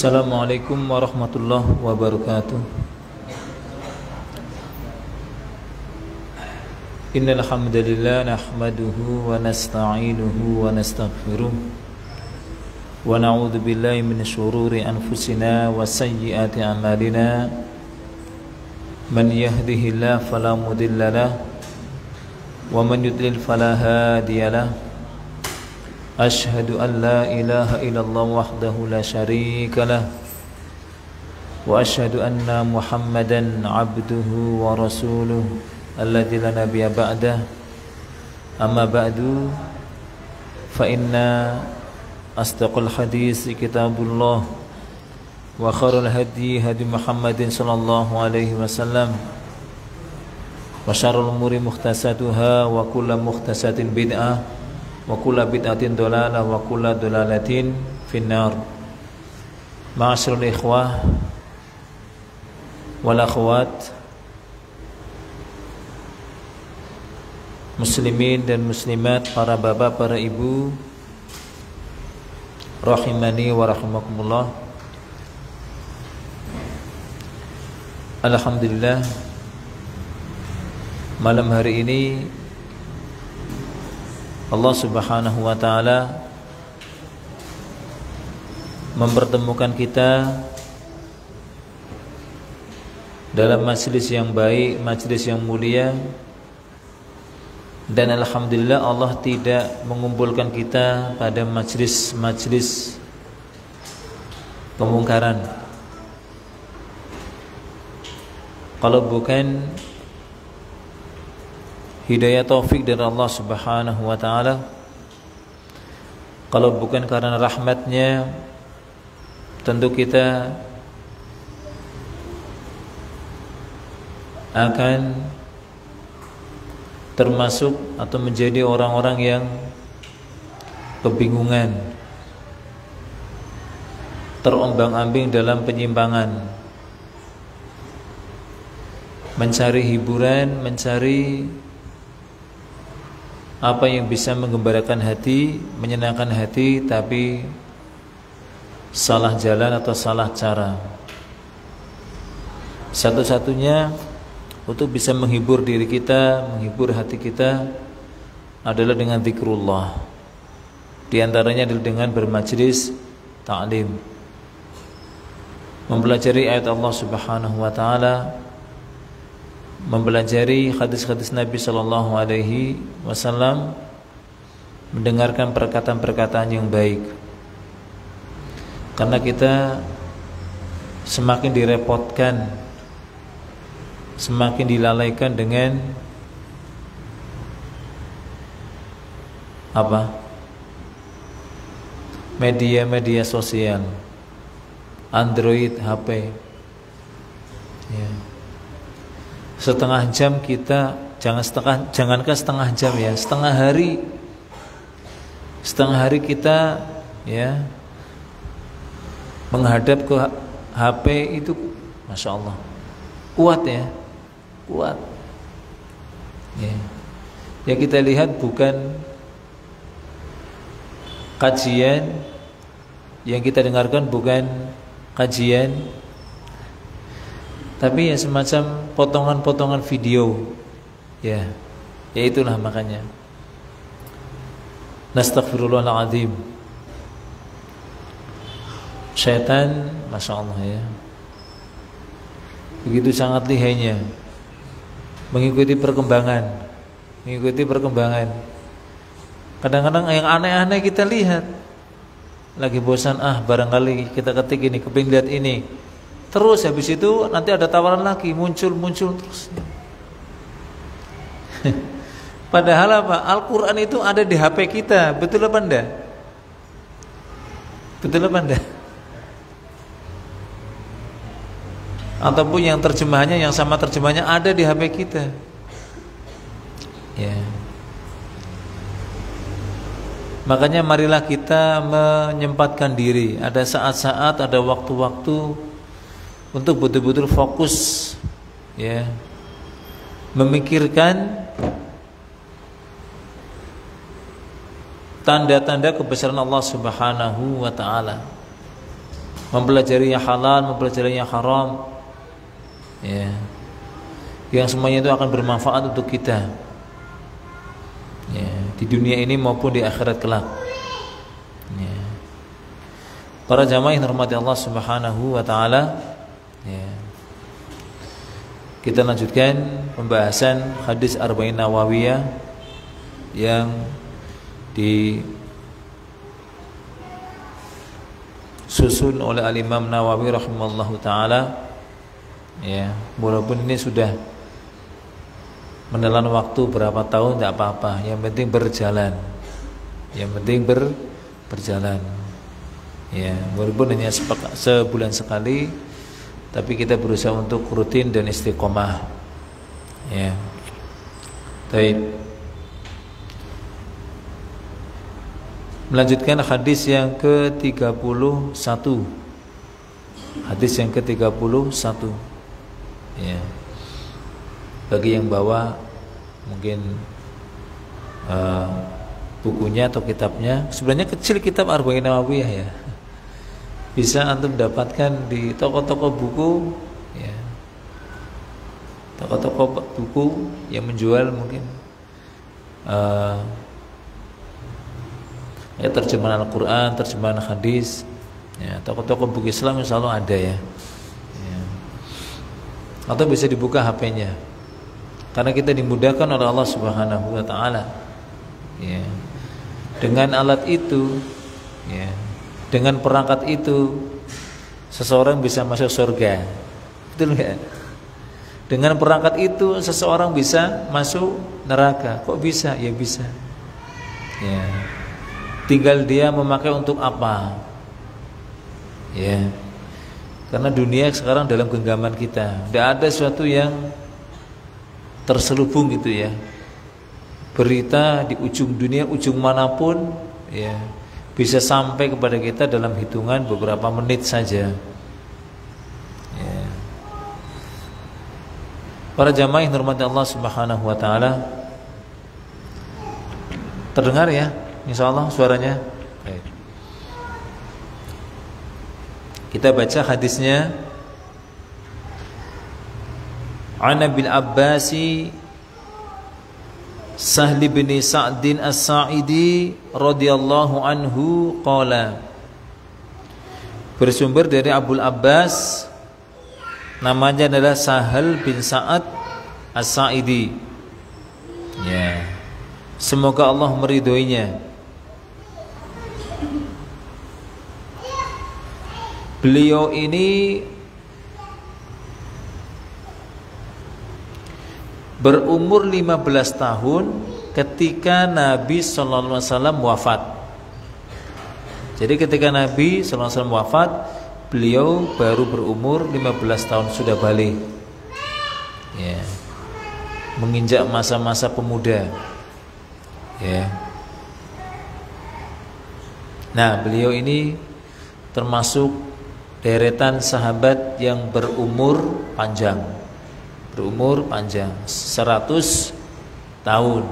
Assalamualaikum warahmatullahi wabarakatuh. Innal hamdalillah nahmaduhu wa nasta'inuhu wa nastaghfiruh wa na'udzu billahi min shururi anfusina wa sayyiati a'malina. Man yahdihillahu fala mudilla lahu wa man yudlil fala hadiyalah. Ashhadu an la ilaha illallah wahdahu la syarika lah wa ashhadu anna Muhammadan abduhu wa rasuluh alladzi la nabiyya ba'dah. Amma ba'du, fa inna asdaqal hadis kitabullah wa khairul hadi hadi Muhammadin sallallahu alaihi wasallam wa syarrul umuri muhtasatuha wa kullu muhtasatin bid'ah wa kullu bid'atin dhalalah wa kullu dhalalatin finnar. Ma'asyiral ikhwah wal akhwat, muslimin dan muslimat, para bapak, para ibu, rahimani wa rahimakumullah. Alhamdulillah, malam hari ini Allah Subhanahu wa ta'ala mempertemukan kita dalam majelis yang baik, majelis yang mulia. Dan alhamdulillah Allah tidak mengumpulkan kita pada majelis-majelis kemungkaran. Kalau bukan hidayah taufik dari Allah Subhanahu wa ta'ala, kalau bukan karena rahmatnya, tentu kita akan termasuk atau menjadi orang-orang yang kebingungan, terombang-ambing dalam penyimpangan, mencari hiburan, mencari apa yang bisa menggembirakan hati, menyenangkan hati, tapi salah jalan atau salah cara. Satu-satunya untuk bisa menghibur diri kita, menghibur hati kita adalah dengan zikrullah. Di antaranya adalah dengan bermajlis ta'lim, mempelajari ayat Allah Subhanahu wa ta'ala, mempelajari hadis-hadis Nabi sallallahu alaihi wasallam, mendengarkan perkataan-perkataan yang baik. Karena kita semakin direpotkan, semakin dilalaikan dengan media-media sosial, Android, HP. Ya. Setengah jam kita, jangankan setengah jam ya, setengah hari kita ya menghadap ke HP itu, masya Allah, kuat ya, kuat. Ya. Yang kita lihat bukan kajian, yang kita dengarkan bukan kajian, tapi ya semacam potongan-potongan video. Ya itulah makanya nastaghfirullahaladzim. Syaitan, masya Allah ya, begitu sangat lihainya mengikuti perkembangan. Kadang-kadang yang aneh-aneh kita lihat, lagi bosan, barangkali kita ketik ini, kepingin lihat ini, terus habis itu nanti ada tawaran lagi, muncul terus. Padahal apa? Al-Quran itu ada di HP kita, betul apa enggak? Betul apa enggak? Ataupun yang terjemahannya, yang sama terjemahannya ada di HP kita. Ya. Makanya marilah kita menyempatkan diri. Ada saat-saat, ada waktu-waktu untuk betul-betul fokus ya, memikirkan tanda-tanda kebesaran Allah Subhanahu wa ta'ala. mempelajari yang halal, mempelajari yang haram, ya, yang semuanya itu akan bermanfaat untuk kita, ya, di dunia ini maupun di akhirat kelak. Ya. Para jamaah yang hormati Allah Subhanahu wa taala, ya. Kita lanjutkan pembahasan hadis Arba'in Nawawiyah yang disusun oleh Al-Imam Nawawi rahimallahu taala. Ya, walaupun ini sudah menelan waktu berapa tahun tidak apa-apa, yang penting berjalan. Yang penting berjalan. Ya, walaupun hanya sebulan sekali, tapi kita berusaha untuk rutin dan istiqomah. Ya. Baik. Melanjutkan hadis yang ke-31. Hadis yang ke-31. Ya. Bagi yang bawa mungkin bukunya atau kitabnya, sebenarnya kecil kitab Arba'in Nawawiyah ya. Bisa antum dapatkan di toko-toko buku, ya. Toko-toko buku yang menjual mungkin ya, terjemahan Al-Quran, terjemahan hadis, ya, toko-toko buku Islam insya Allah ada ya. Ya. Atau bisa dibuka HP-nya, karena kita dimudahkan oleh Allah Subhanahu wa taala. Ya. Dengan alat itu, ya, dengan perangkat itu, seseorang bisa masuk surga. Betul enggak? Dengan perangkat itu seseorang bisa masuk neraka. Kok bisa? Ya bisa. Ya. Tinggal dia memakai untuk apa. Ya. Karena dunia sekarang dalam genggaman kita. Tidak ada sesuatu yang terselubung gitu ya. Berita di ujung dunia, ujung manapun, ya, bisa sampai kepada kita dalam hitungan beberapa menit saja. Ya. Para jamaah yang hormati Allah Subhanahu wa taala, terdengar ya? Insyaallah suaranya. Baik. Kita baca hadisnya. An Abil Abbasi Sahl bin Sa'din As-Sa'idi radhiyallahu anhu qala, bersumber dari Abul Abbas, namanya adalah Sahal bin Sa'ad As-Sa'idi. Ya. Semoga Allah meridhoinya. Beliau ini berumur 15 tahun ketika Nabi sallallahu alaihi wasallam wafat. Jadi ketika Nabi sallallahu alaihi wasallam wafat, beliau baru berumur 15 tahun, sudah balik. Ya. Menginjak masa-masa pemuda. Ya. Nah, beliau ini termasuk deretan sahabat yang berumur panjang. Berumur panjang 100 tahun.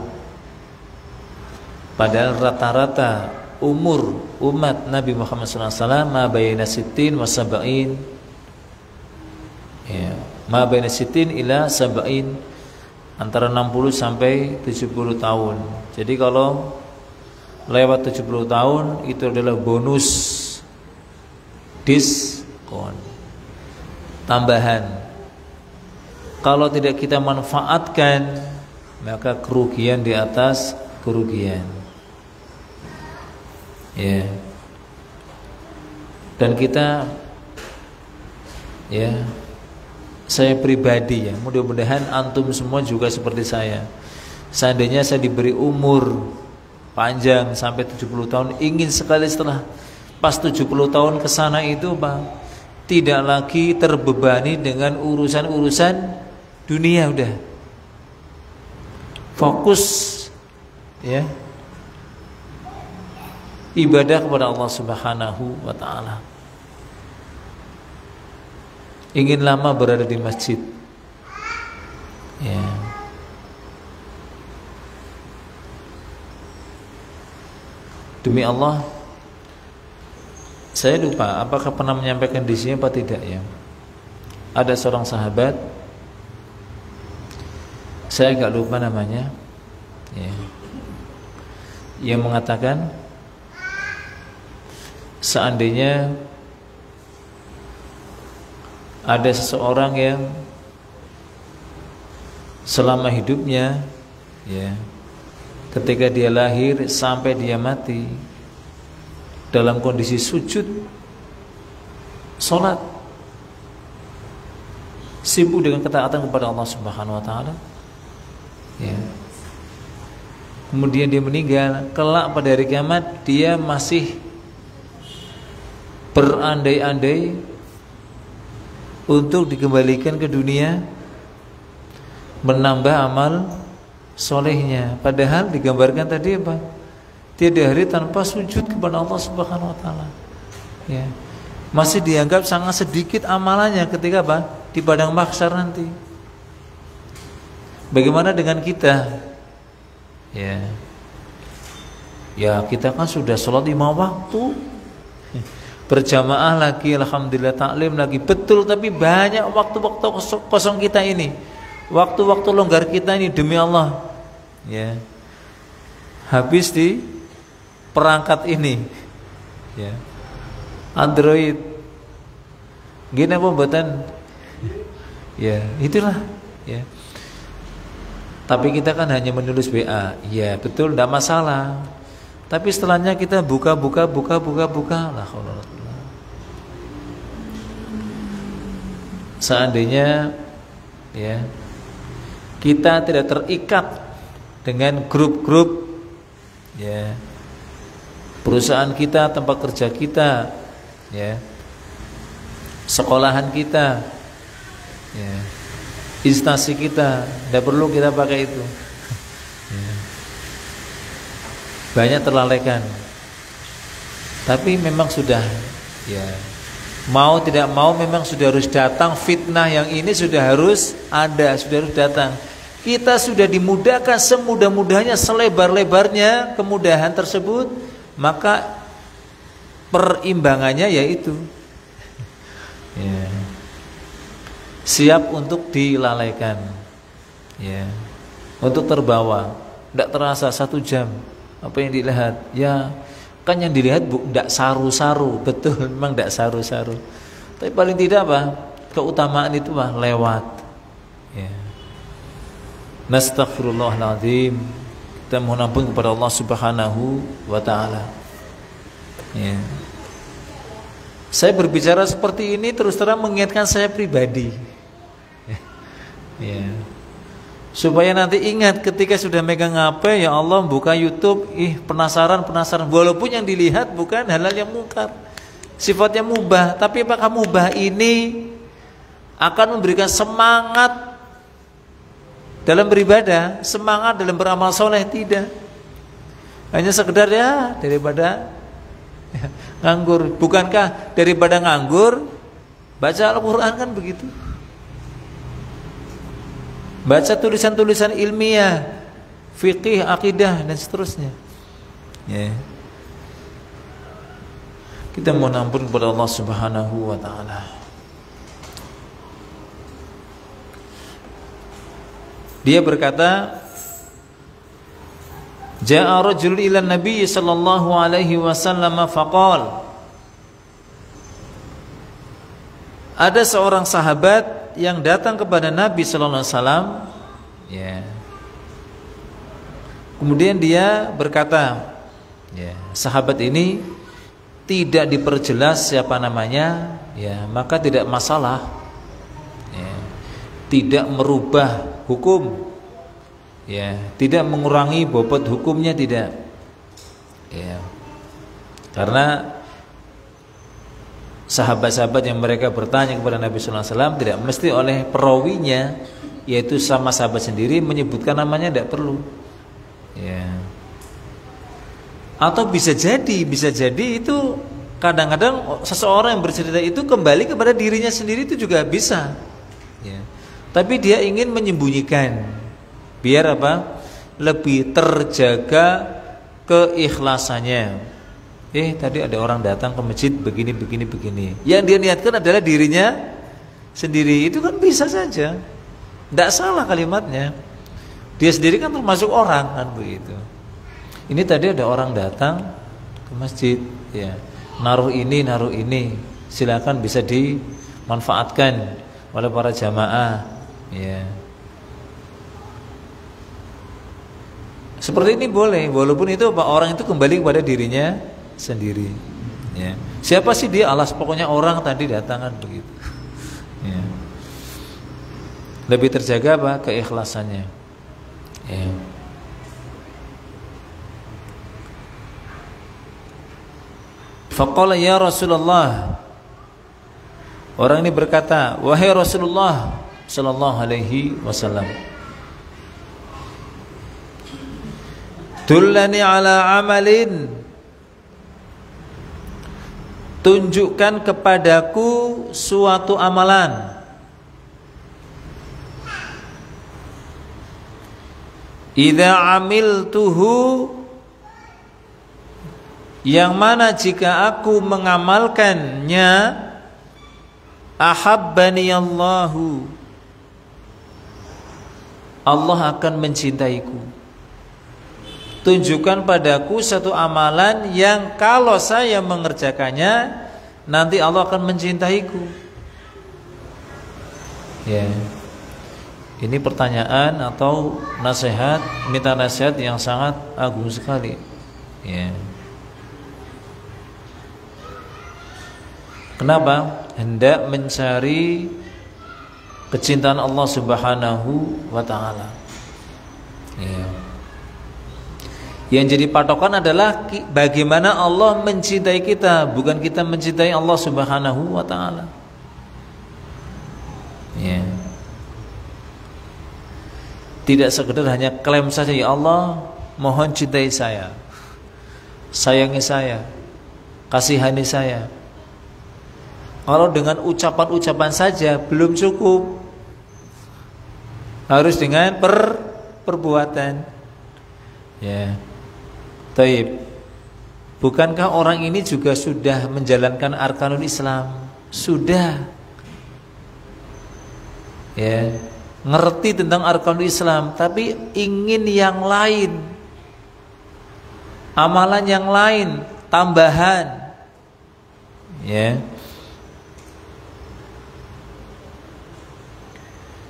Padahal rata-rata umur umat Nabi Muhammad SAW ma baina sittin wa sab'in, ya, ma baina sittin ila sab'in, antara 60 sampai 70 tahun. Jadi kalau lewat 70 tahun itu adalah bonus diskon, tambahan. Kalau tidak kita manfaatkan, maka kerugian di atas kerugian. Ya. Dan kita, ya, saya pribadi ya, mudah-mudahan antum semua juga seperti saya. Seandainya saya diberi umur panjang sampai 70 tahun, ingin sekali setelah pas 70 tahun ke sana itu, Bang, tidak lagi terbebani dengan urusan-urusan dunia, udah fokus, ya, ibadah kepada Allah Subhanahu wa taala. Ingin lama berada di masjid, ya. Demi Allah, Saya lupa apakah pernah menyampaikan di sini apa tidak ya. Ada seorang sahabat, saya agak lupa namanya, ya, yang mengatakan seandainya ada seseorang yang selama hidupnya, ya, ketika dia lahir sampai dia mati dalam kondisi sujud, sholat, sibuk dengan ketaatan kepada Allah Subhanahu wa taala, ya. Kemudian dia meninggal, kelak pada hari kiamat dia masih berandai-andai untuk dikembalikan ke dunia, menambah amal solehnya. Padahal digambarkan tadi apa? Tiada hari tanpa sujud kepada Allah Subhanahu wa taala. Ya. Masih dianggap sangat sedikit amalannya ketika apa? Di padang mahsyar nanti. Bagaimana dengan kita? Ya. Ya, kita kan sudah sholat 5 waktu. Berjamaah lagi, alhamdulillah, taklim lagi. Betul, tapi banyak waktu-waktu kosong kita ini. Waktu-waktu longgar kita ini, demi Allah, ya, habis di perangkat ini, ya, Android, gini apa buatan, ya, itulah, ya. Tapi kita kan hanya menulis WA, ya betul, tidak masalah. Tapi setelahnya kita buka, lah. Seandainya, ya, kita tidak terikat dengan grup-grup, ya, perusahaan kita, tempat kerja kita, ya, sekolahan kita, ya, instansi kita, tidak perlu kita pakai itu, ya. Banyak terlalaikan. Tapi memang sudah, ya, mau tidak mau memang sudah harus datang fitnah yang ini, sudah harus ada, sudah harus datang. Kita sudah dimudahkan semudah-mudahnya, selebar-lebarnya kemudahan tersebut, maka perimbangannya yaitu, ya, siap untuk dilalaikan, ya, untuk terbawa. Tidak terasa 1 jam apa yang dilihat, ya kan yang dilihat tidak saru-saru, betul, memang tidak saru-saru. Tapi paling tidak apa, keutamaan itu lewat, ya. Nastaghfirullahaladzim, kita mohon ampun kepada Allah Subhanahu wa taala, ya. Saya berbicara seperti ini terus terang mengingatkan saya pribadi, ya, supaya nanti ingat ketika sudah megang HP, ya Allah, buka YouTube, penasaran, walaupun yang dilihat bukan halal yang mungkar, sifatnya mubah, tapi apakah mubah ini akan memberikan semangat dalam beribadah, semangat dalam beramal soleh? Tidak. Hanya sekedar, ya, daripada, ya, nganggur. Bukankah daripada nganggur baca Al-Quran, kan begitu? Baca tulisan-tulisan ilmiah, fikih, akidah, dan seterusnya, ya. Kita mohon ampun kepada Allah Subhanahu wa taala. Dia berkata, Ja'a rajul ila Nabi sallallahu alaihi wasallam faqal. Ada seorang sahabat yang datang kepada Nabi sallallahu alaihi wasallam, ya. Kemudian dia berkata, ya, sahabat ini tidak diperjelas siapa namanya, ya, maka tidak masalah, ya. Tidak merubah hukum, ya, tidak mengurangi bobot hukumnya, tidak, ya. Karena sahabat-sahabat yang mereka bertanya kepada Nabi sallallahu alaihi wasallam tidak mesti oleh perawinya, yaitu sama sahabat sendiri menyebutkan namanya, tidak perlu, ya. Atau bisa jadi itu kadang-kadang seseorang yang bercerita itu kembali kepada dirinya sendiri, itu juga bisa, ya. Tapi dia ingin menyembunyikan biar apa? Lebih terjaga keikhlasannya, tadi ada orang datang ke masjid begini. Yang dia niatkan adalah dirinya sendiri. Itu kan bisa saja, tidak salah kalimatnya. Dia sendiri kan termasuk orang kan begitu. Ini tadi ada orang datang ke masjid, ya, naruh ini, silakan bisa dimanfaatkan oleh para jamaah, ya. Seperti ini boleh, walaupun itu orang itu kembali kepada dirinya sendiri, ya. Siapa sih dia, alas pokoknya orang tadi datangan begitu, ya. Lebih terjaga apa? Keikhlasannya, ya. Faqala ya Rasulullah, orang ini berkata, wahai Rasulullah sallallahu alaihi wasallam, dullani ala amalin, tunjukkan kepadaku suatu amalan, idza amiltuhu, yang mana jika aku mengamalkannya, ahabbani Allahu, Allah akan mencintaiku. Tunjukkan padaku satu amalan yang kalau saya mengerjakannya nanti Allah akan mencintaiku. Ya. Ini pertanyaan atau nasihat, minta nasihat yang sangat agung sekali. Ya. Kenapa? Hendak mencari kecintaan Allah Subhanahu wa taala. Ya. Yang jadi patokan adalah bagaimana Allah mencintai kita, bukan kita mencintai Allah Subhanahu wa taala. Ya. Tidak sekedar hanya klaim saja, ya Allah, mohon cintai saya, sayangi saya, kasihani saya. Kalau dengan ucapan-ucapan saja belum cukup, harus dengan perbuatan. Ya. Taib. Bukankah orang ini juga sudah menjalankan arkanul Islam? Sudah. Ya, ngerti tentang arkanul Islam, tapi ingin yang lain, amalan yang lain, tambahan. Ya.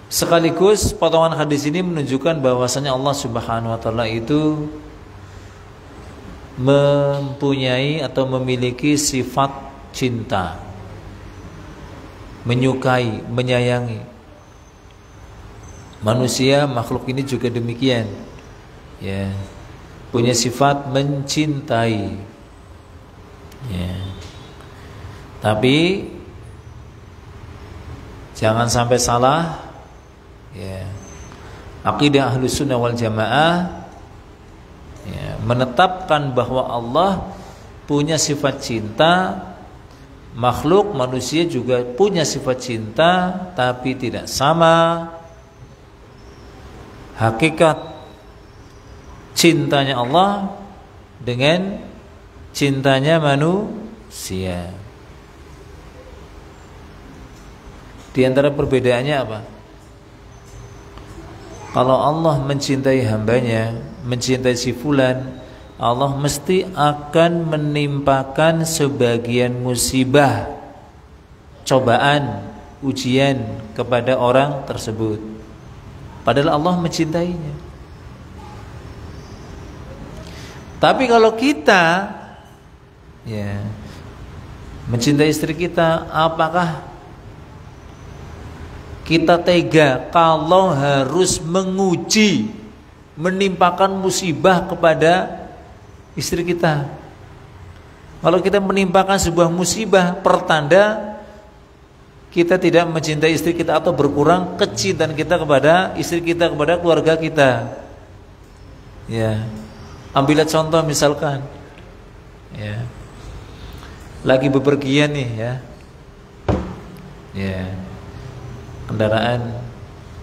Sekaligus potongan hadis ini menunjukkan bahwasanya Allah Subhanahu wa taala itu mempunyai atau memiliki sifat cinta, menyukai, menyayangi. Manusia, makhluk ini juga demikian, ya, punya sifat mencintai, ya. Tapi jangan sampai salah, ya. Aqidah Ahlus Sunnah wal Jamaah, ya, menetapkan bahwa Allah punya sifat cinta, makhluk manusia juga punya sifat cinta, tapi tidak sama hakikat cintanya Allah dengan cintanya manusia. Di antara perbedaannya apa? Kalau Allah mencintai hambanya, mencintai si fulan, Allah mesti akan menimpakan sebagian musibah, cobaan, ujian kepada orang tersebut. Padahal Allah mencintainya. Tapi kalau kita, ya, mencintai istri kita, apakah kita tega kalau harus menguji, menimpakan musibah kepada istri kita? Kalau kita menimpakan sebuah musibah, pertanda kita tidak mencintai istri kita atau berkurang kecintaan kita kepada istri kita, kepada keluarga kita. Ya, ambillah contoh misalkan, ya, lagi bepergian nih, ya, ya, kendaraan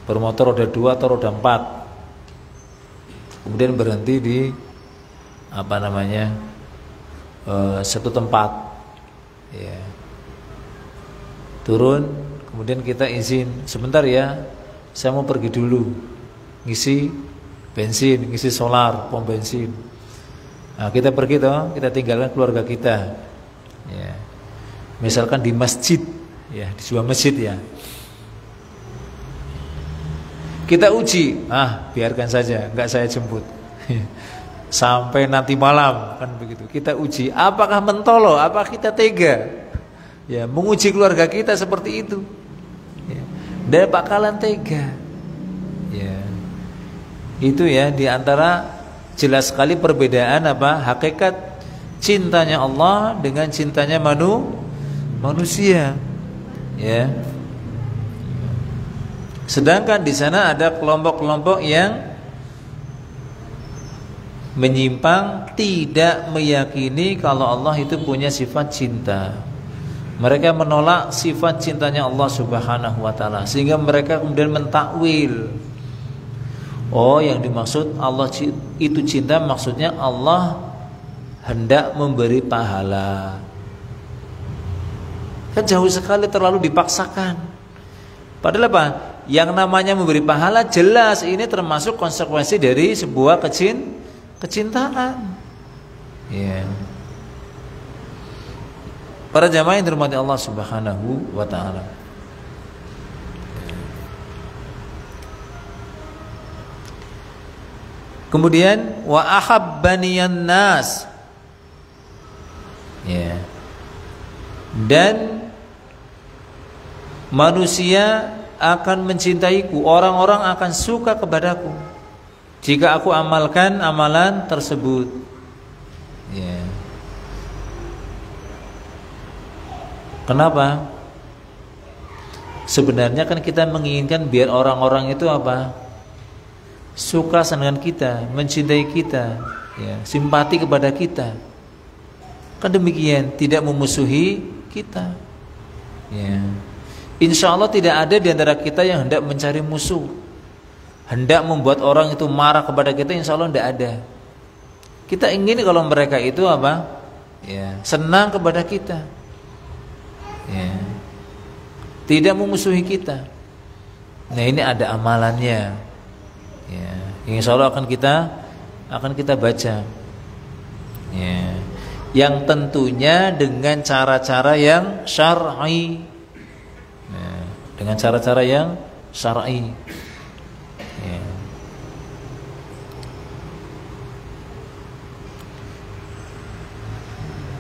bermotor roda 2 atau roda 4, kemudian berhenti di satu tempat, ya. Turun, kemudian kita izin sebentar ya, saya mau pergi dulu, ngisi bensin, ngisi solar, pom bensin. Nah, kita pergi toh, kita tinggalkan keluarga kita, ya. Misalkan di masjid, ya, di sebuah masjid ya. Kita uji, biarkan saja, enggak saya jemput. Sampai nanti malam kan begitu. Kita uji, apakah mentolo, apakah kita tega? Ya, menguji keluarga kita seperti itu. Ya, dan bakalan tega. Ya. Itu ya di antara jelas sekali perbedaan apa? Hakikat cintanya Allah dengan cintanya manusia. Ya. Sedangkan di sana ada kelompok-kelompok yang menyimpang, tidak meyakini kalau Allah itu punya sifat cinta. Mereka menolak sifat cintanya Allah Subhanahu wa taala, sehingga mereka kemudian mentakwil. Oh, yang dimaksud Allah itu cinta, maksudnya Allah hendak memberi pahala. Kan jauh sekali, terlalu dipaksakan. Padahal apa? Yang namanya memberi pahala jelas ini termasuk konsekuensi dari sebuah kecintaan. Ya. Para jamaah yang dirahmati Allah Subhanahu wa taala. Kemudian wa ahabbaniyan nas. Ya. Dan manusia akan mencintaiku, orang-orang akan suka kepadaku jika aku amalkan amalan tersebut. Ya. Kenapa? Sebenarnya kan kita menginginkan biar orang-orang itu apa? Suka dengan kita, mencintai kita, ya, simpati kepada kita. Kan demikian, tidak memusuhi kita. Ya. Insya Allah tidak ada di antara kita yang hendak mencari musuh, hendak membuat orang itu marah kepada kita. Insya Allah tidak ada. Kita ingin kalau mereka itu apa? Ya, senang kepada kita, ya, tidak memusuhi kita. Nah, ini ada amalannya, ya. Insya Allah akan kita baca, ya. Yang tentunya dengan cara-cara yang syar'i. Dengan cara-cara yang syar'i. Ya.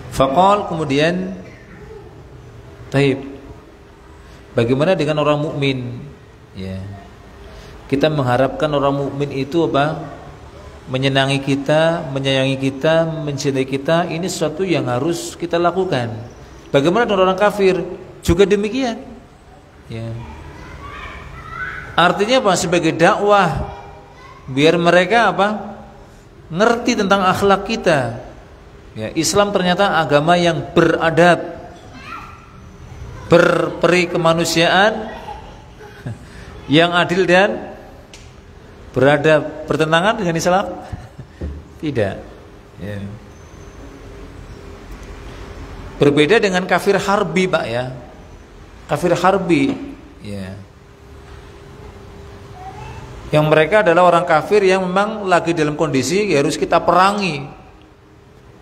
Faqal, kemudian taib. Bagaimana dengan orang mukmin? Ya. Kita mengharapkan orang mukmin itu apa? Menyenangi kita, menyayangi kita, mencintai kita. Ini sesuatu yang harus kita lakukan. Bagaimana dengan orang kafir? Juga demikian. Ya. Artinya apa? Sebagai dakwah, biar mereka apa? Ngerti tentang akhlak kita. Ya, Islam ternyata agama yang beradab, berperi kemanusiaan, yang adil dan beradab. Bertentangan dengan Islam? Tidak. Ya. Berbeda dengan kafir harbi, Pak, ya. Kafir harbi, ya, yang mereka adalah orang kafir yang memang lagi dalam kondisi ya harus kita perangi,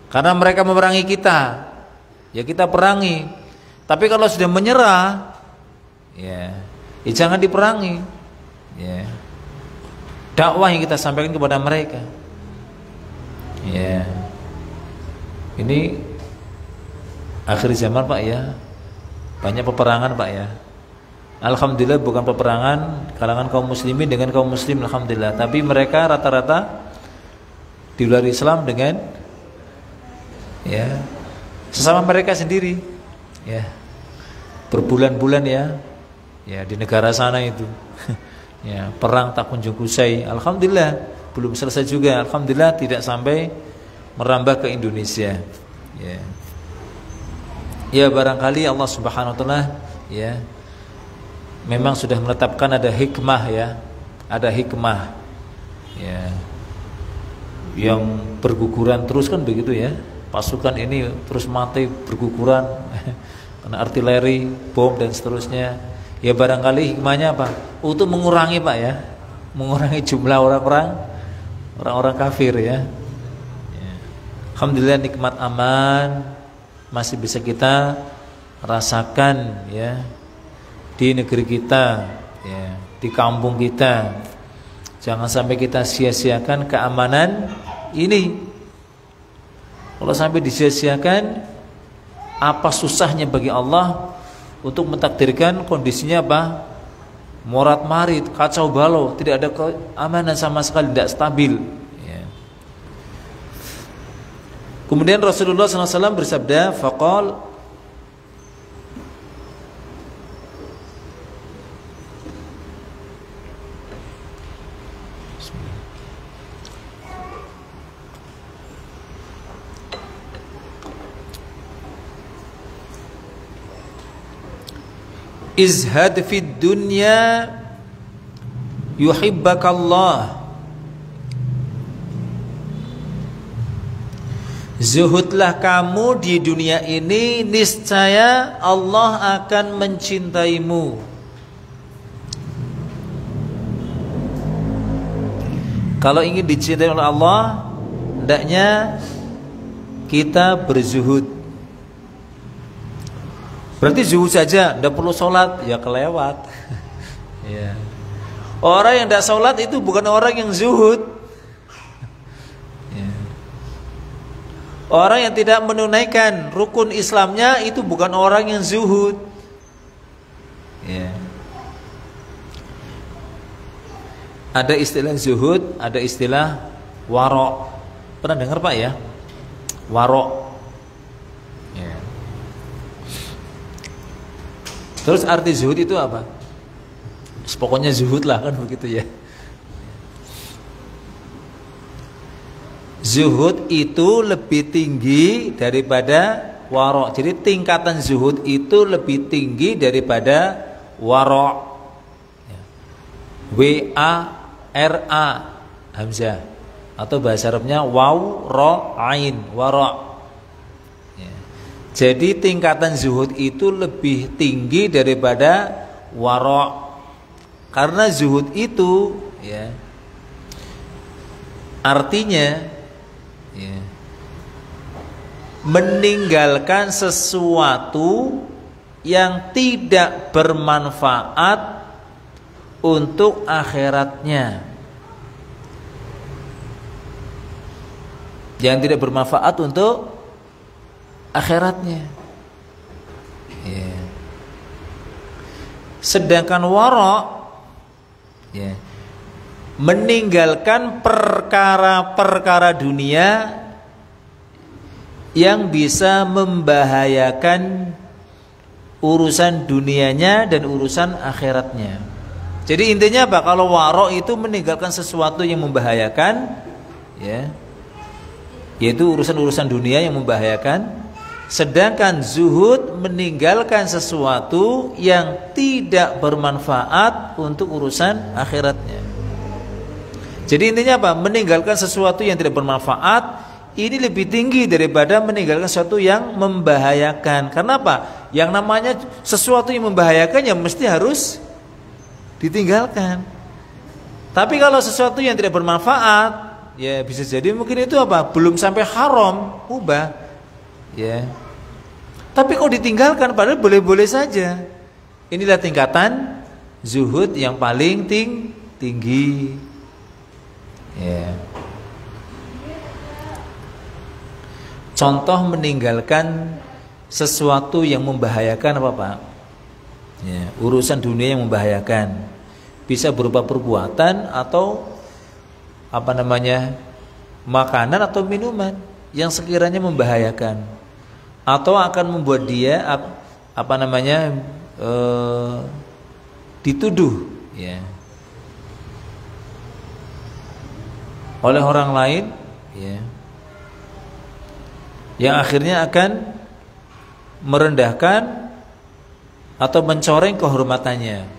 karena mereka memerangi kita, ya kita perangi. Tapi kalau sudah menyerah, ya jangan diperangi, ya. Dakwah yang kita sampaikan kepada mereka, ya. Ini akhir zaman, Pak, ya. Banyak peperangan, Pak, ya. Alhamdulillah bukan peperangan kalangan kaum muslimin dengan kaum muslim, alhamdulillah. Tapi mereka rata-rata di luar Islam dengan ya sesama mereka sendiri, ya. Berbulan-bulan ya di negara sana itu. Ya, perang tak kunjung usai. Alhamdulillah belum selesai juga. Alhamdulillah tidak sampai merambah ke Indonesia. Ya. Ya, barangkali Allah Subhanahu wa taala ya memang sudah menetapkan ada hikmah, ya. Ada hikmah, ya, yang berguguran terus kan begitu, ya. pasukan ini terus mati berguguran kena artileri, bom dan seterusnya. Ya barangkali hikmahnya apa? Untuk mengurangi Pak ya, mengurangi jumlah orang-orang kafir ya. Alhamdulillah nikmat aman masih bisa kita rasakan ya di negeri kita ya, di kampung kita. Jangan sampai kita sia-siakan keamanan ini. Kalau sampai disia-siakan, apa susahnya bagi Allah untuk mentakdirkan kondisinya apa? Morat-marit, kacau balau, tidak ada keamanan sama sekali, tidak stabil. Kemudian Rasulullah SAW bersabda, faqal izhad fid dunya yuhibbakallah. Zuhudlah kamu di dunia ini, niscaya Allah akan mencintaimu. Kalau ingin dicintai oleh Allah, hendaknya kita berzuhud. Berarti zuhud saja, tidak perlu sholat, ya kelewat. Ya. Orang yang tidak sholat itu bukan orang yang zuhud. Orang yang tidak menunaikan rukun Islamnya itu bukan orang yang zuhud. Ya. Ada istilah zuhud, ada istilah warok. Pernah dengar Pak ya? Warok. Ya. Terus arti zuhud itu apa? Pokoknya zuhud lah kan begitu ya. Zuhud itu lebih tinggi daripada warok. Jadi tingkatan zuhud itu lebih tinggi daripada warok. W-A-R-A Hamzah, atau bahasa Arabnya waw ra ain, warok. Jadi tingkatan zuhud itu lebih tinggi daripada warok. Karena zuhud itu ya, artinya ya, meninggalkan sesuatu yang tidak bermanfaat untuk akhiratnya, yang tidak bermanfaat untuk akhiratnya ya. Sedangkan warok ya, meninggalkan perkara-perkara dunia yang bisa membahayakan urusan dunianya dan urusan akhiratnya. Jadi intinya apa? Kalau warok itu meninggalkan sesuatu yang membahayakan ya, yaitu urusan-urusan dunia yang membahayakan. Sedangkan zuhud meninggalkan sesuatu yang tidak bermanfaat untuk urusan akhiratnya. Jadi intinya apa? Meninggalkan sesuatu yang tidak bermanfaat ini lebih tinggi daripada meninggalkan sesuatu yang membahayakan. Karena apa? Yang namanya sesuatu yang membahayakan ya mesti harus ditinggalkan. Tapi kalau sesuatu yang tidak bermanfaat, ya bisa jadi mungkin itu apa? Belum sampai haram, mubah. Ya. Tapi kalau ditinggalkan padahal boleh-boleh saja. Inilah tingkatan zuhud yang paling tinggi. Ya. Contoh meninggalkan sesuatu yang membahayakan apa Pak? Ya, urusan dunia yang membahayakan. Bisa berupa perbuatan atau apa namanya? Makanan atau minuman yang sekiranya membahayakan atau akan membuat dia apa namanya? Dituduh ya, oleh orang lain ya, yang akhirnya akan merendahkan atau mencoreng kehormatannya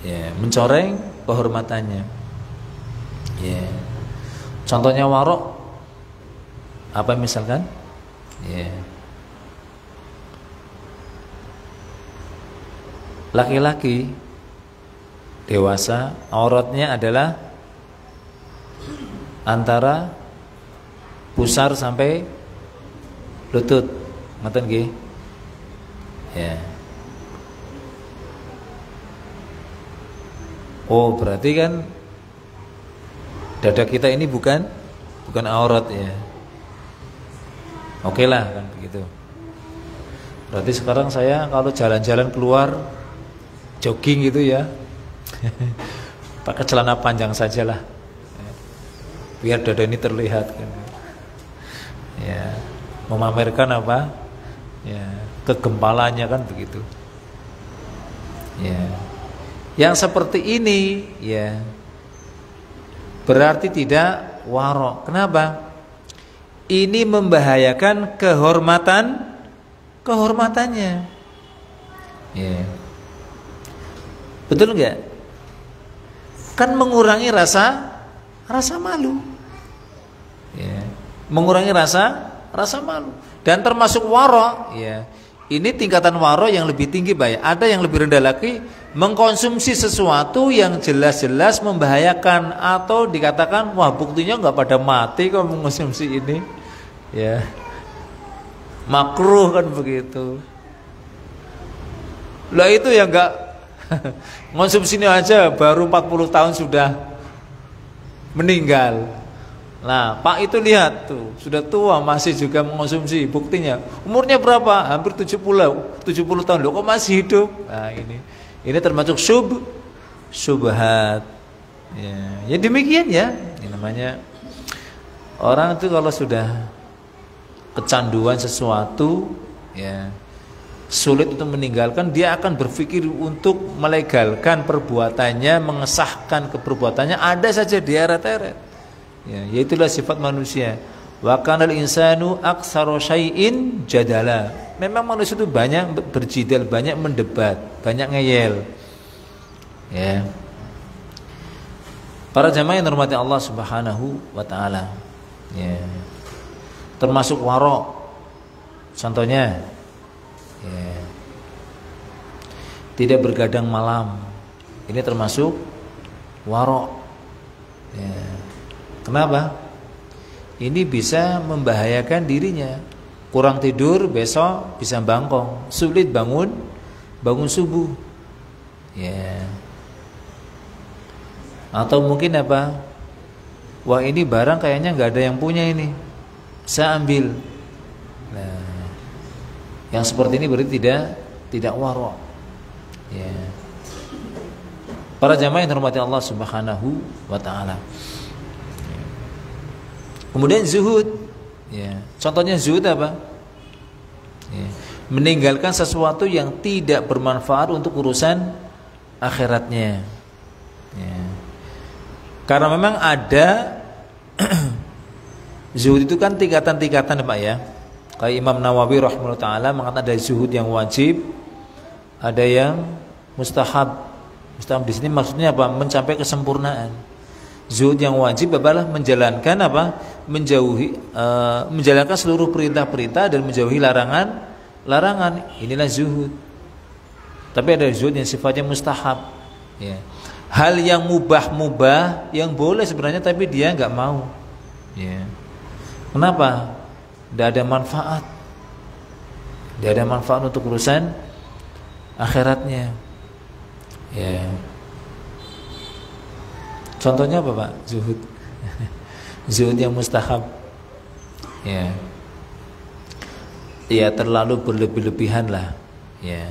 ya, mencoreng kehormatannya ya. Contohnya warok apa misalkan? Ya. Laki-laki dewasa auratnya adalah antara pusar sampai lutut, ngoten nggih. Ya. Oh, berarti kan dada kita ini bukan aurat ya. Oke lah kan begitu. Berarti sekarang saya kalau jalan-jalan keluar jogging gitu ya, pakai celana panjang sajalah, biar dada ini terlihat kan. Ya, memamerkan apa? Ya, kegempalannya kan begitu. Ya, yang seperti ini ya berarti tidak warok. Kenapa? Ini membahayakan kehormatannya. Ya. Betul enggak? Kan mengurangi rasa malu. Ya. Mengurangi rasa malu. Dan termasuk waro, ya. Ini tingkatan waro yang lebih tinggi, Pak. Ada yang lebih rendah lagi, mengkonsumsi sesuatu yang jelas-jelas membahayakan atau dikatakan wah buktinya enggak pada mati kalau mengkonsumsi ini. Ya. Makruh kan begitu. Lah itu yang enggak konsumsi ini aja baru 40 tahun sudah meninggal. Nah, Pak itu lihat tuh, sudah tua masih juga mengkonsumsi. Buktinya umurnya berapa? Hampir 70 tahun loh, kok masih hidup? Nah, ini termasuk syubhat. Ya demikian ya. Ini namanya orang itu kalau sudah kecanduan sesuatu ya sulit untuk meninggalkan, dia akan berpikir untuk melegalkan perbuatannya, mengesahkan keperbuatannya, ada saja dieret-eret. Ya, yaitulah sifat manusia. Wa kanal insanu aktsara syai'in jadala. Memang manusia itu banyak berjidal, banyak mendebat, banyak ngeyel. Ya. Para jamaah yang hormati Allah Subhanahu wa taala. Ya. Termasuk warok. Contohnya ya. Tidak bergadang malam. Ini termasuk warok. Ya. Kenapa? Ini bisa membahayakan dirinya. Kurang tidur besok bisa bangkong, sulit bangun subuh. Ya. Atau mungkin apa? Wah, ini barang kayaknya nggak ada yang punya ini. Saya ambil. Nah, yang seperti ini berarti tidak warok. Ya. Para jamaah yang hormati Allah Subhanahu wa taala. Kemudian zuhud, ya. Contohnya zuhud apa? Ya. Meninggalkan sesuatu yang tidak bermanfaat untuk urusan akhiratnya. Ya. Karena memang ada zuhud itu kan tingkatan-tingkatan, Pak ya. Kayak Imam Nawawi rahimahullah taala mengatakan ada zuhud yang wajib, ada yang mustahab. Mustahab di sini maksudnya apa? Mencapai kesempurnaan. Zuhud yang wajib adalah menjalankan apa? Menjalankan seluruh perintah-perintah dan menjauhi larangan. Inilah zuhud. Tapi ada zuhud yang sifatnya mustahab. Ya. Hal yang mubah yang boleh sebenarnya tapi dia nggak mau. Ya. Kenapa? Tidak ada manfaat. Tidak ada manfaat untuk urusan akhiratnya. Ya. Contohnya apa, Pak? Zuhud. Zuhud yang mustahab. Ya. Ya terlalu berlebih-lebihan lah. Ya.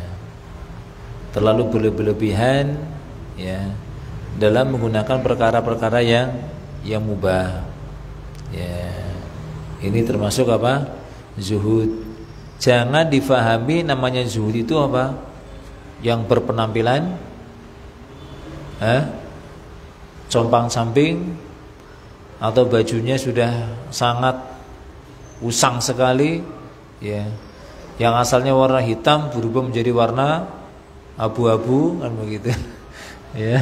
Terlalu berlebih-lebihan ya dalam menggunakan perkara-perkara yang mubah. Ya. Ini termasuk apa? Zuhud. Jangan difahami namanya zuhud itu apa? Yang berpenampilan compang-camping atau bajunya sudah sangat usang sekali ya. Yang asalnya warna hitam berubah menjadi warna abu-abu kan begitu. Ya.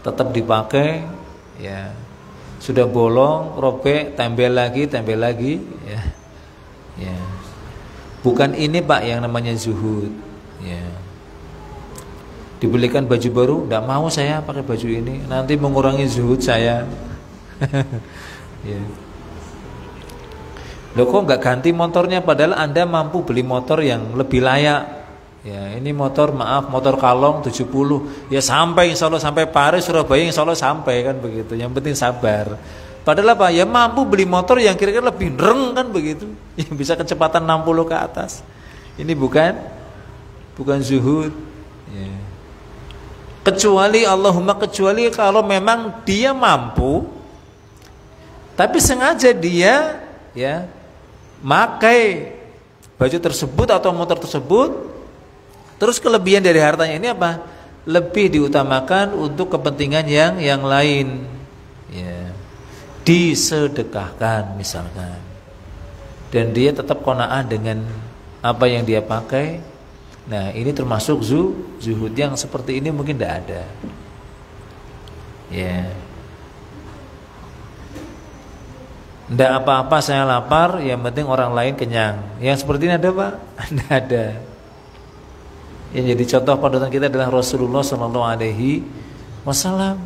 Tetap dipakai ya. Sudah bolong, robek, tempel lagi ya. Ya. Bukan ini Pak yang namanya zuhud. Ya. Dibelikan baju baru, tidak mau saya pakai baju ini, nanti mengurangi zuhud saya. Ya. Loh kok nggak ganti motornya, padahal Anda mampu beli motor yang lebih layak. Ya, ini motor, maaf, motor kalong 70. Ya sampai, insya Allah sampai Paris, Surabaya, insya Allah sampai, kan begitu. Yang penting sabar. Padahal apa? Ya mampu beli motor yang kira-kira lebih reng, kan begitu. Yang bisa kecepatan 60 ke atas. Ini bukan zuhud. Ya. Kecuali, Allahumma kecuali kalau memang dia mampu, tapi sengaja dia ya makai baju tersebut atau motor tersebut, terus kelebihan dari hartanya ini apa? Lebih diutamakan untuk kepentingan yang lain. Ya. Disedekahkan misalkan. Dan dia tetap qanaah dengan apa yang dia pakai. Nah, ini termasuk zuhud. Yang seperti ini mungkin tidak ada. Ya. Tidak apa-apa saya lapar, yang penting orang lain kenyang. Yang seperti ini ada Pak? Tidak ada. Yang jadi contoh panutan kita adalah Rasulullah SAW.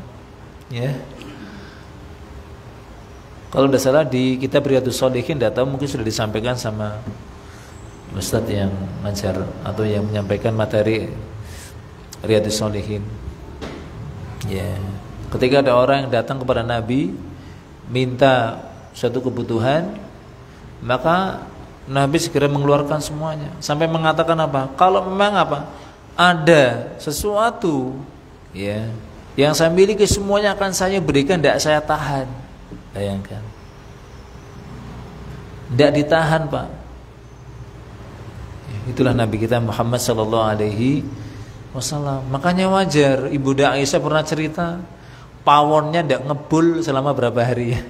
Ya. Kalau tidak salah di kitab Riyadhus Shalihin, tidak tahu mungkin sudah disampaikan sama Ustadz yang mengajar atau yang menyampaikan materi Riyadhus Shalihin. Ya. Ketika ada orang yang datang kepada Nabi minta suatu kebutuhan, maka Nabi segera mengeluarkan semuanya, sampai mengatakan apa? Kalau memang apa? Ada sesuatu ya yang saya miliki, semuanya akan saya berikan, tidak saya tahan. Bayangkan. Tidak ditahan Pak. Itulah Nabi kita Muhammad SAW. Makanya wajar Ibu Aisyah pernah cerita, pawonnya tidak ngebul selama berapa hari ya?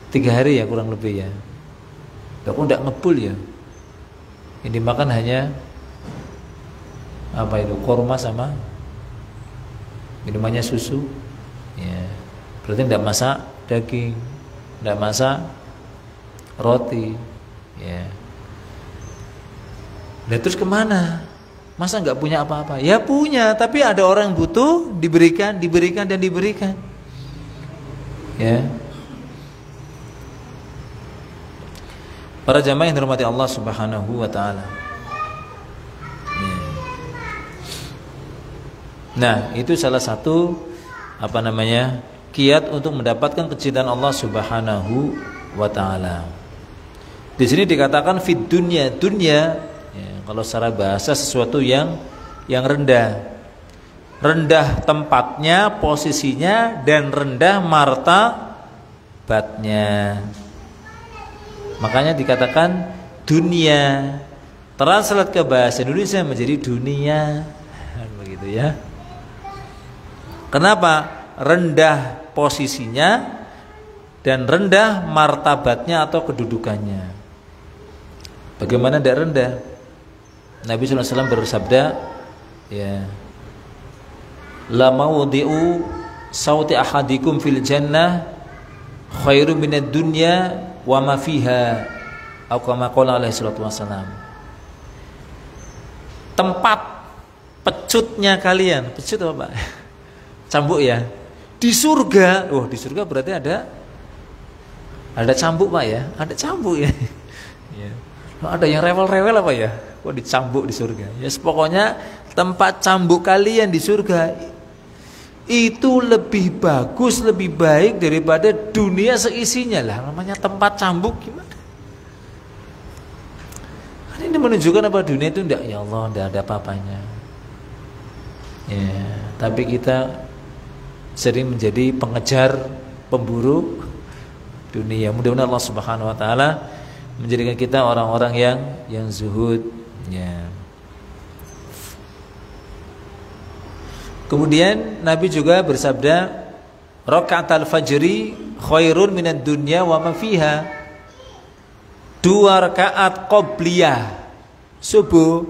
3 hari ya kurang lebih ya. Kok tidak ngebul ya? Yang dimakan hanya apa itu? Korma sama minumannya susu. Ya. Berarti tidak masak daging, tidak masak roti. Ya. Nah, terus kemana? Masa nggak punya apa-apa? Ya punya, tapi ada orang yang butuh, diberikan dan diberikan. Ya. Para jamaah yang dirahmati Allah Subhanahu wa taala. Nah, itu salah satu kiat untuk mendapatkan kecintaan Allah Subhanahu wa taala. Di sini dikatakan fid dunya, ya, kalau secara bahasa sesuatu yang rendah. Rendah tempatnya, posisinya, dan rendah martabatnya. Makanya dikatakan dunia. Translate ke bahasa Indonesia menjadi dunia. Begitu ya. Kenapa? Rendah posisinya dan rendah martabatnya atau kedudukannya. Bagaimana tidak rendah? Nabi SAW bersabda, ya, la mawdi'u sauti ahadikum fil jannah khairu minad dunya wa ma fiha, atau kama qala alaihi salatu wasalam. Tempat pecutnya kalian, pecut apa Pak? Cambuk ya. Di surga. Di surga berarti ada cambuk Pak ya? Ada cambuk ya. Ya. Ada yang rewel-rewel apa ya? Kok dicambuk di surga? Ya pokoknya tempat cambuk kalian di surga itu lebih bagus, lebih baik daripada dunia seisinya lah. Namanya tempat cambuk gimana? Kan ini menunjukkan apa? Dunia itu enggak, ya Allah, enggak ada apa-apanya. Ya, tapi kita sering menjadi pengejar, pemburu dunia. Mudah-mudahan Allah Subhanahu wa taala menjadikan kita orang-orang yang zuhud, ya. Kemudian Nabi juga bersabda, raka'atul fajri khairun minad dunya wa ma fiha. 2 rakaat qobliyah subuh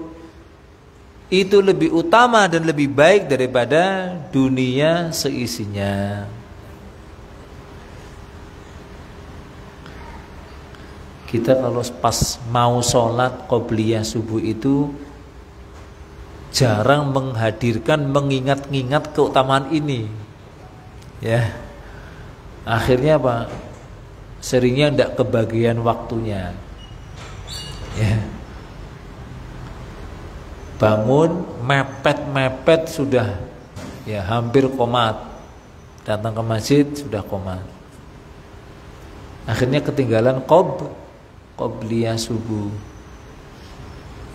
itu lebih utama dan lebih baik daripada dunia seisinya. kita kalau pas mau sholat qobliyah subuh itu jarang menghadirkan, mengingat-ingat keutamaan ini. Ya. Akhirnya apa? Seringnya tidak kebagian waktunya. Ya. Bangun mepet-mepet sudah ya hampir qomat. Datang ke masjid sudah qomat. Akhirnya ketinggalan qobliyah subuh.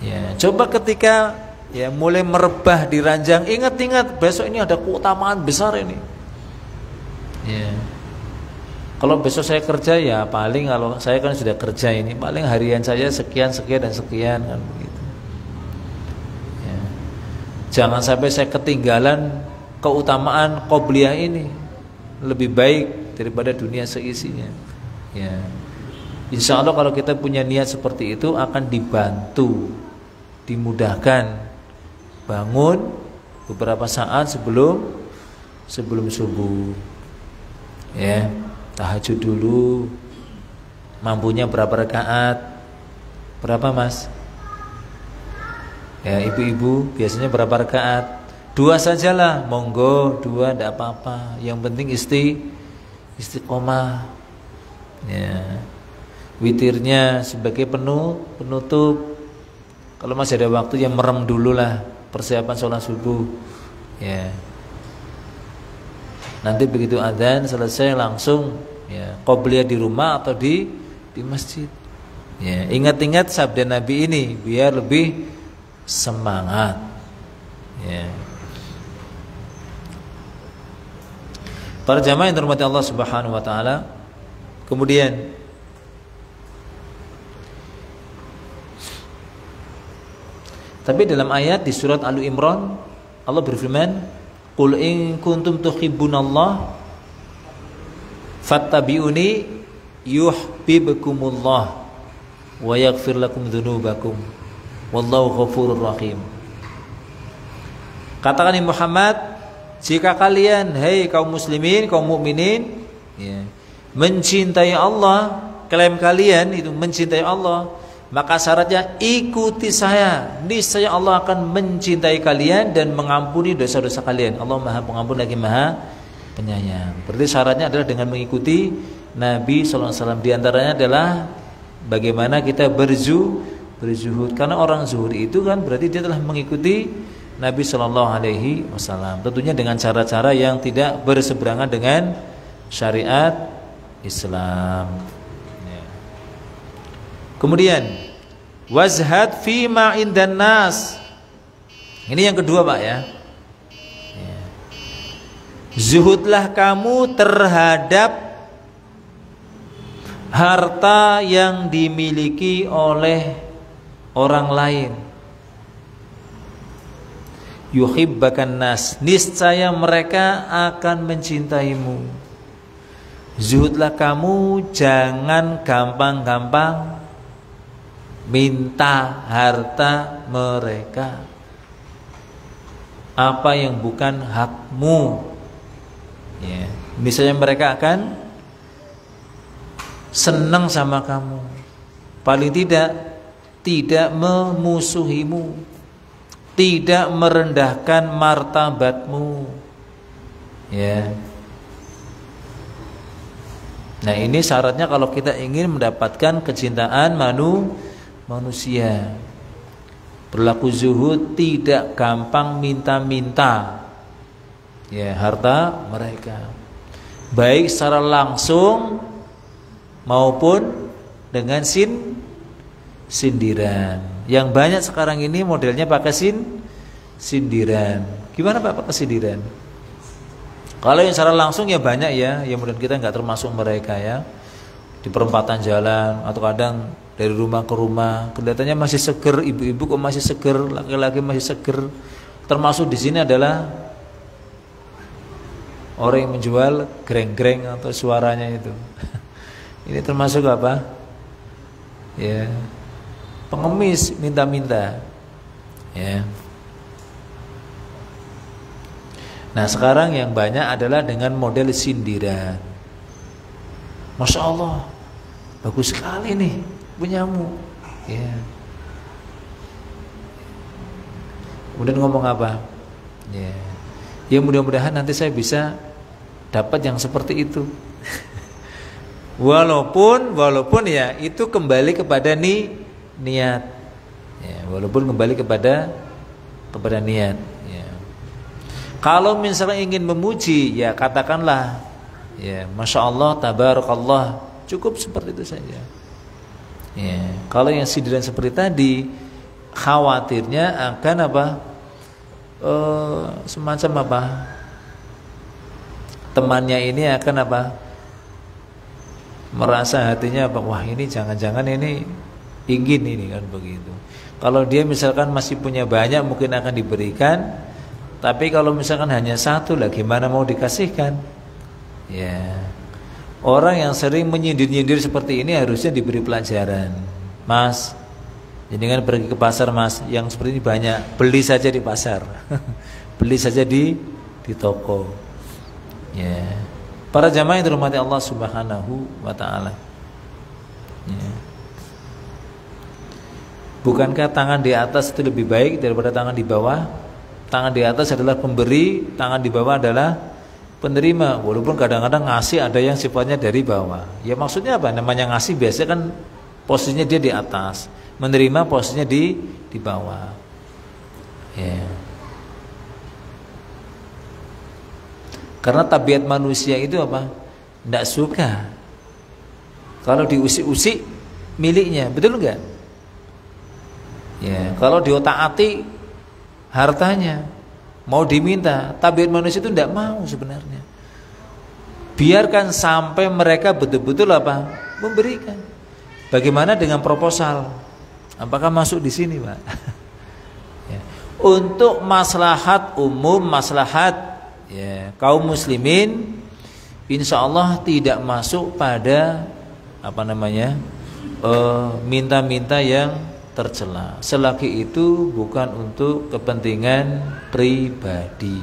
Ya, coba ketika ya mulai merebah di ranjang, ingat-ingat besok ini ada keutamaan besar ini. Ya. Kalau besok saya kerja ya paling, kalau saya kan sudah kerja ini paling harian saya sekian dan sekian kan begitu. Ya. Jangan sampai saya ketinggalan keutamaan qobliyah ini, lebih baik daripada dunia seisinya. Ya. Insya Allah kalau kita punya niat seperti itu akan dibantu, dimudahkan bangun beberapa saat sebelum subuh. Ya, tahajud dulu. Mampunya berapa rakaat? Berapa Mas? Ya, ibu-ibu biasanya berapa rakaat? 2 sajalah, monggo 2 tidak apa-apa. Yang penting istiqomah. Ya. Witirnya sebagai penutup. Kalau masih ada waktu ya merem dulu lah, persiapan sholat subuh. Ya. Nanti begitu adzan selesai langsung ya qobliyah di rumah atau di masjid. Ya, ingat-ingat sabda Nabi ini biar lebih semangat. Ya. Para jamaah yang dirahmati Allah Subhanahu wa taala, kemudian tapi dalam ayat di surat Al-Imran Allah berfirman, "Qul in kuntum tuhibbunallah fattabi'uni yuhibbukumullah wa yaghfir lakum dzunubakum wallahu ghafurur rahim." Katakan Muhammad, jika kalian, hai kaum muslimin, kaum mukminin, ya, mencintai Allah, klaim kalian itu mencintai Allah, maka syaratnya ikuti saya, niscaya Allah akan mencintai kalian dan mengampuni dosa-dosa kalian. Allah Maha Pengampun lagi Maha Penyayang. Berarti syaratnya adalah dengan mengikuti Nabi SAW. Di antaranya adalah bagaimana kita berzuhud. Karena orang zuhud itu kan berarti dia telah mengikuti Nabi SAW. Tentunya dengan cara-cara yang tidak berseberangan dengan syariat Islam. Kemudian wazhad fima indan nas. Ini yang kedua Pak ya. Zuhudlah kamu terhadap harta yang dimiliki oleh orang lain. Yuhibbakan nas, niscaya mereka akan mencintaimu. Zuhudlah kamu, jangan gampang-gampang minta harta mereka, apa yang bukan hakmu. Ya, misalnya mereka akan senang sama kamu, paling tidak memusuhimu, tidak merendahkan martabatmu. Ya. Nah, ini syaratnya kalau kita ingin mendapatkan kecintaan manusia. Berlaku zuhud, tidak gampang minta-minta ya harta mereka, baik secara langsung maupun dengan sindiran. Yang banyak sekarang ini modelnya pakai sindiran. Gimana Pak pakai sindiran? Kalau yang secara langsung ya banyak ya, yang kemudian kita nggak termasuk mereka ya. Di perempatan jalan atau kadang dari rumah ke rumah, kelihatannya masih seger, ibu-ibu kok masih seger, laki-laki masih seger. Termasuk di sini adalah orang yang menjual greng-greng atau suaranya itu. Ini termasuk apa? Ya, pengemis minta-minta. Ya. Nah, sekarang yang banyak adalah dengan model sindiran. Masya Allah, bagus sekali nih. punyamu. Ya. Kemudian ngomong apa? Ya. Ya mudah-mudahan nanti saya bisa dapat yang seperti itu. Walaupun ya itu kembali kepada niat. Ya, walaupun kembali kepada niat. Ya. Kalau misalnya ingin memuji, ya katakanlah, ya masya Allah, tabarakallah, cukup seperti itu saja. Ya. Kalau yang sindiran seperti tadi, khawatirnya akan apa? Semacam apa? Temannya ini akan apa? Merasa hatinya apa? Wah ini jangan-jangan ini ingin ini kan begitu. Kalau dia misalkan masih punya banyak mungkin akan diberikan, tapi kalau misalkan hanya satu lah gimana mau dikasihkan? Ya. Orang yang sering menyindir-nyindir seperti ini harusnya diberi pelajaran. Mas, jadi kan pergi ke pasar mas, yang seperti ini banyak, beli saja di pasar, beli saja di toko. Ya. Para jamaah yang dirahmati Allah Subhanahu wa taala. Ya. Bukankah tangan di atas itu lebih baik daripada tangan di bawah? Tangan di atas adalah pemberi, tangan di bawah adalah penerima. Walaupun kadang-kadang ngasih ada yang sifatnya dari bawah. Ya maksudnya apa? Namanya ngasih biasanya kan posisinya dia di atas, menerima posisinya di bawah. Ya. Karena tabiat manusia itu apa? Tidak suka kalau diusik-usik miliknya, betul enggak? Ya, kalau diotak-atik hartanya, mau diminta, tabiat manusia itu tidak mau sebenarnya. Biarkan sampai mereka betul-betul apa? Memberikan. Bagaimana dengan proposal? Apakah masuk di sini, Pak? Ya. Untuk maslahat umum, maslahat ya, kaum muslimin, insya Allah tidak masuk pada apa namanya minta-minta yang tercela. Selagi itu bukan untuk kepentingan pribadi.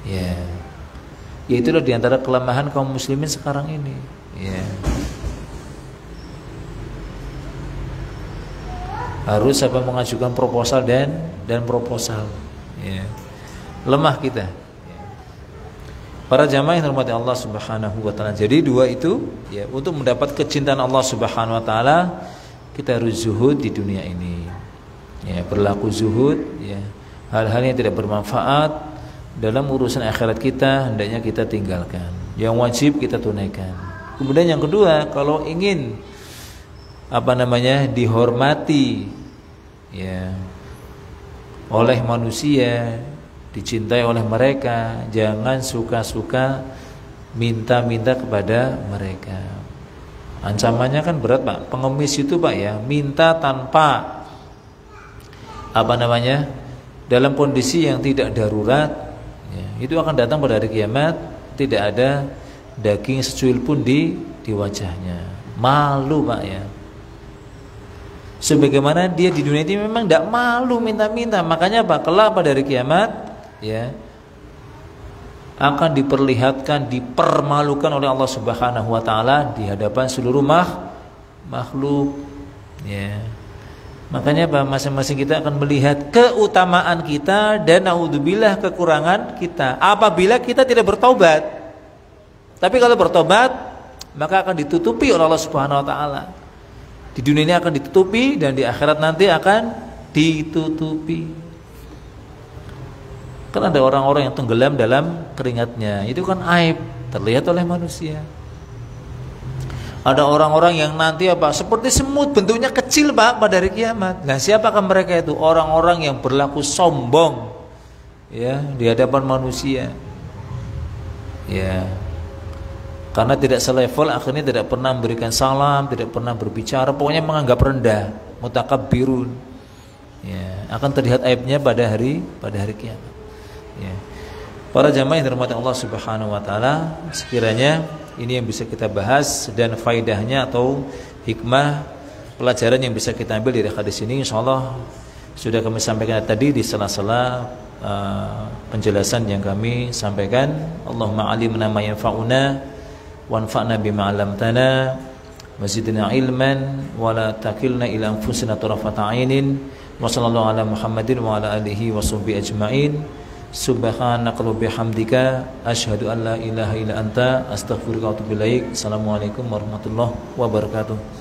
Ya, itulah diantara kelemahan kaum muslimin sekarang ini. Ya. Harus apa mengajukan proposal dan proposal. Ya. Lemah kita. Para jamaah yang dirahmati Allah Subhanahu wa taala. Jadi dua itu ya, untuk mendapat kecintaan Allah Subhanahu wa taala kita harus zuhud di dunia ini. Ya, berlaku zuhud ya. Hal-hal yang tidak bermanfaat dalam urusan akhirat kita hendaknya kita tinggalkan. Yang wajib kita tunaikan. Kemudian yang kedua, kalau ingin apa namanya dihormati ya oleh manusia, dicintai oleh mereka, jangan suka-suka minta-minta kepada mereka. Ancamannya kan berat, Pak. Pengemis itu, Pak ya, minta tanpa apa namanya, dalam kondisi yang tidak darurat ya, itu akan datang pada hari kiamat tidak ada daging secuil pun di wajahnya. Malu, Pak ya. Sebagaimana dia di dunia ini memang tidak malu minta-minta, makanya apa? Kelak pada hari kiamat ya akan diperlihatkan, dipermalukan oleh Allah Subhanahu wa taala di hadapan seluruh makhluk ya. Makanya apa? Masing-masing kita akan melihat keutamaan kita dan naudzubillah kekurangan kita apabila kita tidak bertobat. Tapi kalau bertobat maka akan ditutupi oleh Allah Subhanahu wa taala. Di dunia ini akan ditutupi dan di akhirat nanti akan ditutupi. Kan ada orang-orang yang tenggelam dalam keringatnya, itu kan aib terlihat oleh manusia. Ada orang-orang yang nanti apa? Seperti semut, bentuknya kecil, Pak, pada hari kiamat. Nah, siapakah mereka itu? Orang-orang yang berlaku sombong ya di hadapan manusia. Ya. Karena tidak selevel, akhirnya tidak pernah memberikan salam, tidak pernah berbicara, pokoknya menganggap rendah, mutakabbirun. Ya, akan terlihat aibnya pada hari kiamat. Ya. Para jamaah yang dirahmati Allah Subhanahu wa taala, sekiranya ini yang bisa kita bahas dan faidahnya atau hikmah pelajaran yang bisa kita ambil dari hadis ini, insyaallah sudah kami sampaikan tadi di sela-sela penjelasan yang kami sampaikan. Allahumma alimna ma yanfa'una wanfa'na bima 'allamtana wa zidna ilman wa la takilna ila anfusina tarafata 'ainin wa sallallahu ala Muhammadin wa ala alihi wa sahbihi ajma'in. Subhanaka wa bihamdika asyhadu an la ilaha illa anta astaghfiruka wa atubu ilaik. Assalamualaikum warahmatullahi wabarakatuh.